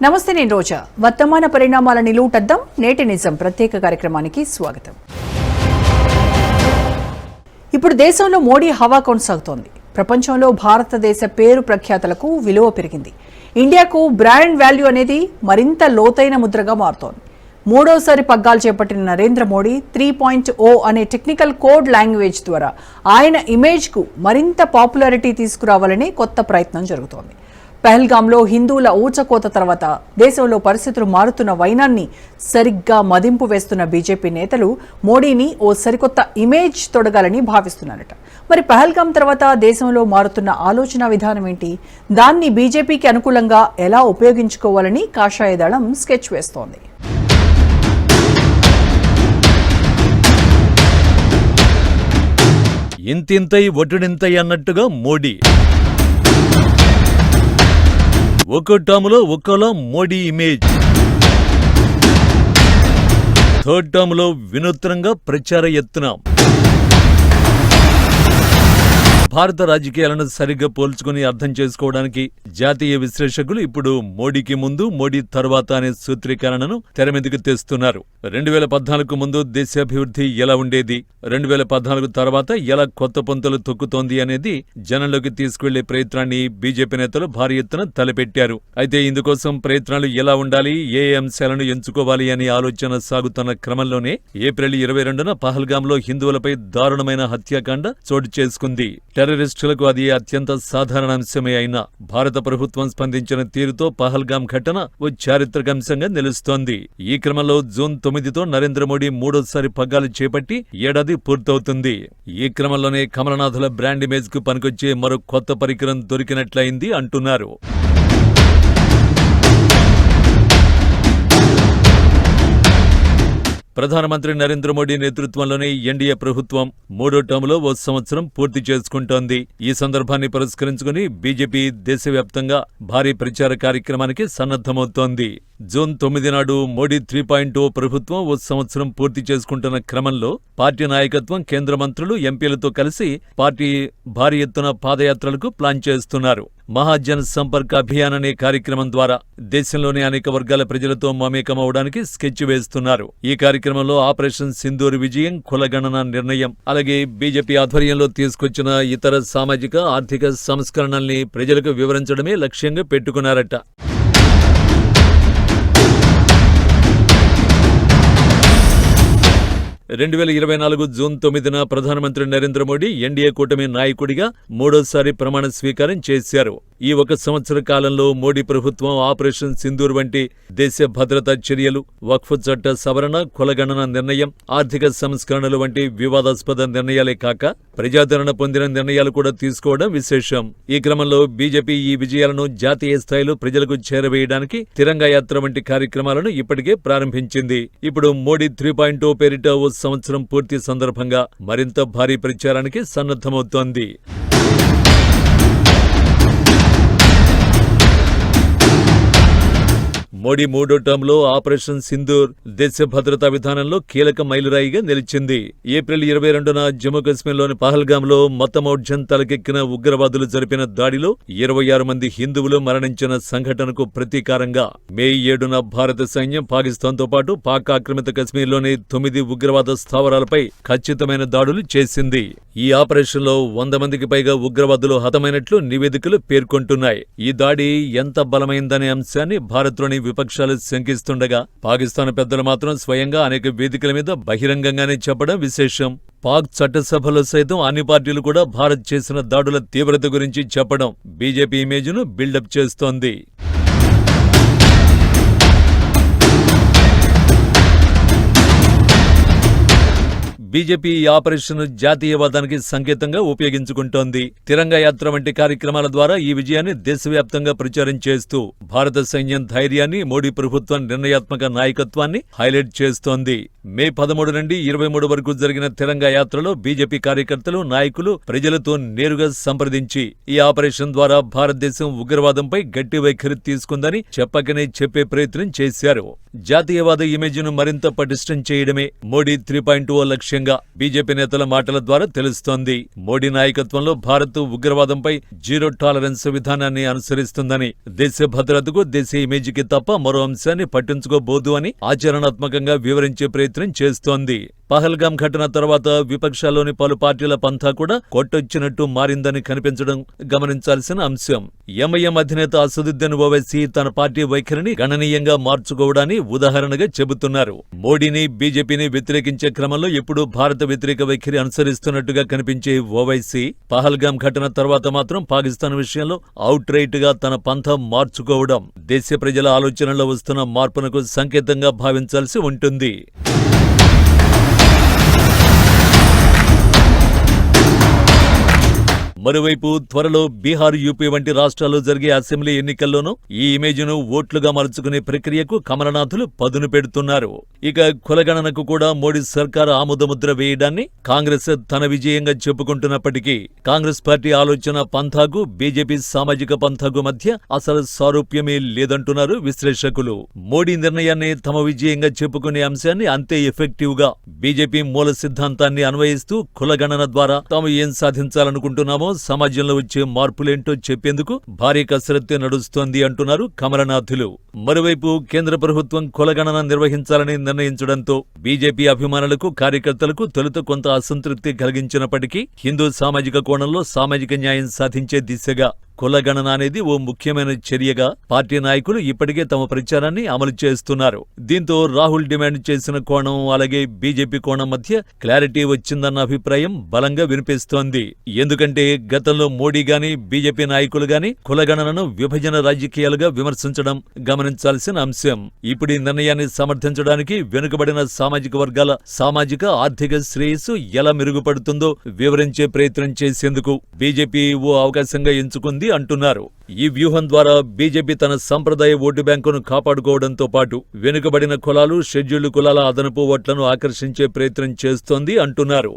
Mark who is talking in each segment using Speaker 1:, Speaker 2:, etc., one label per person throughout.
Speaker 1: నమస్తే, నేను రోజా. వర్తమాన పరిణామాల నిలువుటద్దం నేటి నిజం ప్రత్యేక కార్యక్రమానికి స్వాగతం. ఇప్పుడు దేశంలో మోడీ హవా కొనసాగుతోంది. ప్రపంచంలో భారతదేశ పేరు ప్రఖ్యాతలకు విలువ పెరిగింది. ఇండియాకు బ్రాండ్ వాల్యూ అనేది మరింత లోతైన ముద్రగా మారుతోంది. మూడోసారి పగ్గాలు చేపట్టిన నరేంద్ర మోడీ 3.0 అనే టెక్నికల్ కోడ్ లాంగ్వేజ్ ద్వారా ఆయన ఇమేజ్కు మరింత పాపులారిటీ తీసుకురావాలని కొత్త ప్రయత్నం జరుగుతోంది. పహల్గాంలో హిందువుల ఊచకోత తర్వాత దేశంలో పరిస్థితులు మారుతున్న వైనాన్ని సరిగ్గా మదింపు వేస్తున్న బీజేపీ నేతలు మోడీని ఓ సరికొత్త ఇమేజ్ తొడగాలని భావిస్తున్నారట. మరి పహల్గాం తర్వాత దేశంలో మారుతున్న ఆలోచన విధానం ఏంటి? దాన్ని బీజేపీకి అనుకూలంగా ఎలా ఉపయోగించుకోవాలని కాషాయ దళం స్కెచ్ వేస్తోంది.
Speaker 2: ఇంతింతై ఒటుడింతై అన్నట్టుగా మోడీ ఒక్కో టర్ములో ఒక్కోలా మోడీ ఇమేజ్. థర్డ్ టర్ములో వినూత్నంగా ప్రచార ఎత్తున భారత రాజకీయాలను సరిగ్గా పోల్చుకుని అర్థం చేసుకోవడానికి జాతీయ విశ్లేషకులు ఇప్పుడు మోడీకి ముందు మోడీ తర్వాత అనే సూత్రీకరణను తెరమీదకు తెస్తున్నారు. 2014 ముందు దేశాభివృద్ధి ఎలా ఉండేది, 2014 తర్వాత ఎలా కొత్త పొంతలు తొక్కుతోంది అనేది జనంలోకి తీసుకువెళ్లే ప్రయత్నాన్ని బీజేపీ నేతలు భారీ ఎత్తున తలపెట్టారు. అయితే ఇందుకోసం ప్రయత్నాలు ఎలా ఉండాలి, ఏ అంశాలను ఎంచుకోవాలి అనే ఆలోచన సాగుతున్న క్రమంలోనే ఏప్రిల్ 22న పహల్గాంలో హిందువులపై దారుణమైన హత్యాకాండ చోటు చేసుకుంది. టెర్రరిస్టులకు అది అత్యంత సాధారణ అంశమే అయినా భారత ప్రభుత్వం స్పందించిన తీరుతో పహల్గాం ఘటన ఓ చారిత్రకంశంగా నిలుస్తోంది. ఈ క్రమంలో జూన్ 9తో నరేంద్ర మోడీ మూడోసారి పగ్గాలు చేపట్టి ఏడాది పూర్తవుతుంది. ఈ క్రమంలోనే కమలనాథుల బ్రాండ్ ఇమేజ్ కు పనికొచ్చే మరో కొత్త పరికరం దొరికినట్లయింది అంటున్నారు. ప్రధానమంత్రి నరేంద్ర మోడీ నేతృత్వంలోని ఎన్డీఏ ప్రభుత్వం మూడో టర్ములో ఓ సంవత్సరం పూర్తి చేసుకుంటోంది. ఈ సందర్భాన్ని పురస్కరించుకుని బీజేపీ దేశవ్యాప్తంగా భారీ ప్రచార కార్యక్రమానికి సన్నద్ధమవుతోంది. జూన్ 9 నాడు మోడీ 3.0 ప్రభుత్వం ఓ సంవత్సరం పూర్తి చేసుకుంటున్న క్రమంలో పార్టీ నాయకత్వం, కేంద్ర మంత్రులు, ఎంపీలతో కలిసి పార్టీ భారీ ఎత్తున పాదయాత్రలకు ప్లాన్ చేస్తున్నారు. మహాజన్ సంపర్క్ అభియాన్ అనే కార్యక్రమం ద్వారా దేశంలోని అనేక వర్గాల ప్రజలతో మమేకమవడానికి స్కెచ్ వేస్తున్నారు. ఈ కార్యక్రమంలో ఆపరేషన్ సింధూర్ విజయం, కులగణన నిర్ణయం, అలాగే బీజేపీ ఆధ్వర్యంలో తీసుకొచ్చిన ఇతర సామాజిక, ఆర్థిక సంస్కరణల్ని ప్రజలకు వివరించడమే లక్ష్యంగా పెట్టుకున్నారట. 2024 జూన్ 9న ప్రధానమంత్రి నరేంద్ర మోడీ ఎన్డీఏ కూటమి నాయకుడిగా మూడోసారి ప్రమాణ స్వీకారం చేశారు. ఈ ఒక సంవత్సర కాలంలో మోడీ ప్రభుత్వం ఆపరేషన్ సింధూర్ వంటి దేశ భద్రతా చర్యలు, వక్ఫ్ చట్ట సవరణ, కులగణన నిర్ణయం, ఆర్థిక సంస్కరణలు వంటి వివాదాస్పద నిర్ణయాలే కాక ప్రజాదరణ పొందిన నిర్ణయాలు కూడా తీసుకోవడం విశేషం. ఈ క్రమంలో బీజేపీ ఈ విజయాలను జాతీయ స్థాయిలో ప్రజలకు చేరవేయడానికి తిరంగా యాత్ర వంటి కార్యక్రమాలను ఇప్పటికే ప్రారంభించింది. ఇప్పుడు మోడీ 3.0 పేరిట ఓ సంవత్సరం పూర్తి సందర్భంగా మరింత భారీ ప్రచారానికి సన్నద్ధమవుతోంది. మోడీ మూడో టర్మ్లో ఆపరేషన్ సింధూర్ దేశ భద్రతా విధానంలో కీలక మైలురాయిగా నిలిచింది. ఏప్రిల్ 22న జమ్మూ కశ్మీర్లోని పహల్గాంలో మొత్తమౌఢ్యం తలకెక్కిన ఉగ్రవాదులు జరిపిన దాడిలో 26 మంది హిందువులు మరణించిన సంఘటనకు ప్రతీకారంగా మే 7న భారత సైన్యం పాకిస్తాన్తో పాటు పాక్ ఆక్రమిత కశ్మీర్లోని 9 ఉగ్రవాద స్థావరాలపై ఖచ్చితమైన దాడులు చేసింది. ఈ ఆపరేషన్లో 100 మందికి పైగా ఉగ్రవాదులు హతమైనట్లు నివేదికలు పేర్కొంటున్నాయి. ఈ దాడి ఎంత బలమైందనే అంశాన్ని భారత్లోని విపక్షాలు శంకిస్తుండగా పాకిస్తాన్ పెద్దలు మాత్రం స్వయంగా అనేక వేదికల మీద బహిరంగంగానే చెప్పడం విశేషం. పాక్ చట్టసభలో సైతం అన్ని పార్టీలు కూడా భారత్ చేసిన దాడుల తీవ్రత గురించి చెప్పడం బీజేపీ ఇమేజ్ను బిల్డప్ చేస్తోంది. బీజేపీ ఈ ఆపరేషన్ జాతీయవాదానికి సంకేతంగా ఉపయోగించుకుంటోంది. తిరంగా యాత్ర వంటి కార్యక్రమాల ద్వారా ఈ విజయాన్ని దేశవ్యాప్తంగా ప్రచారం చేస్తూ భారత సైన్యం ధైర్యాన్ని, మోడీ ప్రభుత్వం నిర్ణయాత్మక నాయకత్వాన్ని హైలైట్ చేస్తోంది. మే 13 నుండి 23 వరకు జరిగిన తిరంగా యాత్రలో బీజేపీ కార్యకర్తలు, నాయకులు ప్రజలతో నేరుగా సంప్రదించి ఈ ఆపరేషన్ ద్వారా భారతదేశం ఉగ్రవాదంపై గట్టి వైఖరి తీసుకుందని చెప్పకనే చెప్పే ప్రయత్నం చేశారు. జాతీయవాద ఇమేజ్ను మరింత పటిష్టం చేయడమే మోడీ 3.0 లక్ష్యంగా స్పష్టంగా బీజేపీ నేతల మాటల ద్వారా తెలుస్తోంది. మోడీ నాయకత్వంలో భారత్ ఉగ్రవాదంపై జీరో టాలరెన్స్ విధానాన్ని అనుసరిస్తుందని, దేశ భద్రతకు, దేశ ఇమేజ్కి తప్ప మరో అంశాన్ని పట్టించుకోబోదు అని ఆచరణాత్మకంగా వివరించే ప్రయత్నం చేస్తోంది. పహల్గాం ఘటన తర్వాత విపక్షాల్లోని పలు పార్టీల పంథా కూడా కొట్టొచ్చినట్టు మారిందని కనిపించడం గమనించాల్సిన అంశం. ఎంఐఎం అధినేత అసదుద్దీన్ ఓవైసీ తన పార్టీ వైఖరిని గణనీయంగా మార్చుకోవడాన్ని ఉదాహరణగా చెబుతున్నారు. మోడీని, బీజేపీని వ్యతిరేకించే క్రమంలో ఎప్పుడూ భారత వ్యతిరేక వైఖరి అనుసరిస్తున్నట్టుగా కనిపించే ఓవైసీ పహల్గాం ఘటన తర్వాత మాత్రం పాకిస్తాన్ విషయంలో అవుట్ రైట్ గా తన పంథా మార్చుకోవడం దేశ ప్రజల ఆలోచనలో వస్తున్న మార్పునకు సంకేతంగా భావించాల్సి ఉంటుంది. మరోవైపు త్వరలో బీహార్, యూపీ వంటి రాష్ట్రాల్లో జరిగే అసెంబ్లీ ఎన్నికల్లోనూ ఈ ఇమేజ్ను ఓట్లుగా మలుచుకునే ప్రక్రియకు కమలనాథులు పదును పెడుతున్నారు. ఇక కులగణనకు కూడా మోడీ సర్కార్ ఆమోదముద్ర వేయడాన్ని కాంగ్రెస్ తన విజయంగా చెప్పుకుంటున్నప్పటికీ కాంగ్రెస్ పార్టీ ఆలోచన పంథాకు, బీజేపీ సామాజిక పంథాకు మధ్య అసలు సారూప్యమే లేదంటున్నారు విశ్లేషకులు. మోడీ నిర్ణయాన్ని తమ విజయంగా చెప్పుకునే అంశాన్ని అంతే ఎఫెక్టివ్ గా బీజేపీ మూల సిద్ధాంతాన్ని అన్వయిస్తూ కులగణన ద్వారా తాము ఏం సాధించాలనుకుంటున్నామో, సమాజంలో వచ్చే మార్పులేంటో చెప్పేందుకు భారీ కసరత్తే నడుస్తోంది అంటున్నారు కమలనాథులు. మరోవైపు కేంద్ర ప్రభుత్వం కులగణన నిర్వహించాలని నిర్ణయించడంతో బీజేపీ అభిమానులకు, కార్యకర్తలకు తొలుత కొంత అసంతృప్తి కలిగించినప్పటికీ హిందూ సామాజిక కోణంలో సామాజిక న్యాయం సాధించే దిశగా కులగణన అనేది ఓ ముఖ్యమైన చర్యగా పార్టీ నాయకులు ఇప్పటికే తమ ప్రచారాన్ని అమలు చేస్తున్నారు. దీంతో రాహుల్ డిమాండ్ చేసిన కోణం, అలాగే బీజేపీ కోణం మధ్య క్లారిటీ వచ్చిందన్న అభిప్రాయం బలంగా వినిపిస్తోంది. ఎందుకంటే గతంలో మోడీ గాని, బీజేపీ నాయకులు గాని కులగణనను విభజన రాజకీయాలుగా విమర్శించడం గమనించాల్సిన అంశం. ఇప్పుడు ఈ నిర్ణయాన్ని సమర్థించడానికి వెనుకబడిన సామాజిక వర్గాల సామాజిక, ఆర్థిక శ్రేయస్సు ఎలా మెరుగుపడుతుందో వివరించే ప్రయత్నం చేసేందుకు బీజేపీ ఓ అవకాశంగా ఎంచుకుంది అంటున్నారు. ఈ వ్యూహం ద్వారా బీజేపీ తన సంప్రదాయ ఓటు బ్యాంకును కాపాడుకోవడంతో పాటు వెనుకబడిన కులాలు, షెడ్యూల్డ్ కులాల అదనపు ఓట్లను ఆకర్షించే ప్రయత్నం చేస్తోంది అంటున్నారు.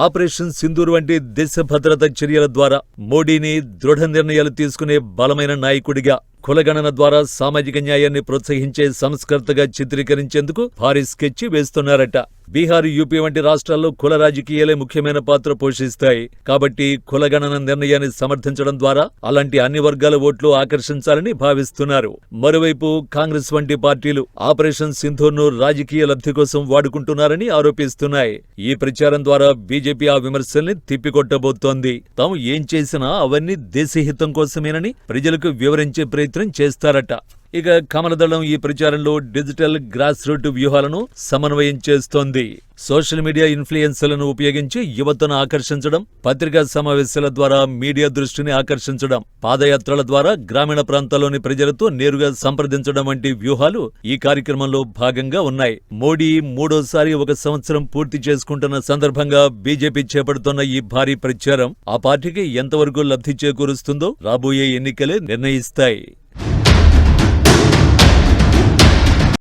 Speaker 2: ఆపరేషన్ సింధూర్ వంటి దేశ భద్రతా చర్యల ద్వారా మోడీని దృఢ నిర్ణయాలు తీసుకునే బలమైన నాయకుడిగా, కులగణన ద్వారా సామాజిక న్యాయాన్ని ప్రోత్సహించే సంస్కర్తగా చిత్రీకరించేందుకు భారీ స్కెచ్ వేస్తున్నారట. బీహార్, యూపీ వంటి రాష్ట్రాల్లో కుల రాజకీయాలే ముఖ్యమైన పాత్ర పోషిస్తాయి. కాబట్టి కులగణన నిర్ణయాన్ని సమర్థించడం ద్వారా అలాంటి అన్ని వర్గాల ఓట్లు ఆకర్షించాలని భావిస్తున్నారు. మరోవైపు కాంగ్రెస్ వంటి పార్టీలు ఆపరేషన్ సింధూర్ను రాజకీయ లబ్ధి కోసం వాడుకుంటున్నారని ఆరోపిస్తున్నాయి. ఈ ప్రచారం ద్వారా బీజేపీ ఆ విమర్శల్ని తిప్పికొట్టబోతోంది. తాము ఏం చేసినా అవన్నీ దేశహితం కోసమేనని ప్రజలకు వివరించే ప్రయత్నం చేస్తారట. ఇక కమలదళం ఈ ప్రచారంలో డిజిటల్ గ్రాస్ రూట్ వ్యూహాలను సమన్వయం చేస్తోంది. సోషల్ మీడియా ఇన్ఫ్లుయెన్సర్లను ఉపయోగించి యువతను ఆకర్షించడం, పత్రికా సమావేశాల ద్వారా మీడియా దృష్టిని ఆకర్షించడం, పాదయాత్రల ద్వారా గ్రామీణ ప్రాంతాల్లోని ప్రజలతో నేరుగా సంప్రదించడం వంటి వ్యూహాలు ఈ కార్యక్రమంలో భాగంగా ఉన్నాయి. మోడీ మూడోసారి 1 సంవత్సరం పూర్తి చేసుకుంటున్న సందర్భంగా బీజేపీ చేపడుతున్న ఈ భారీ ప్రచారం ఆ పార్టీకి ఎంతవరకు లబ్ధి చేకూరుస్తుందో రాబోయే ఎన్నికలే నిర్ణయిస్తాయి.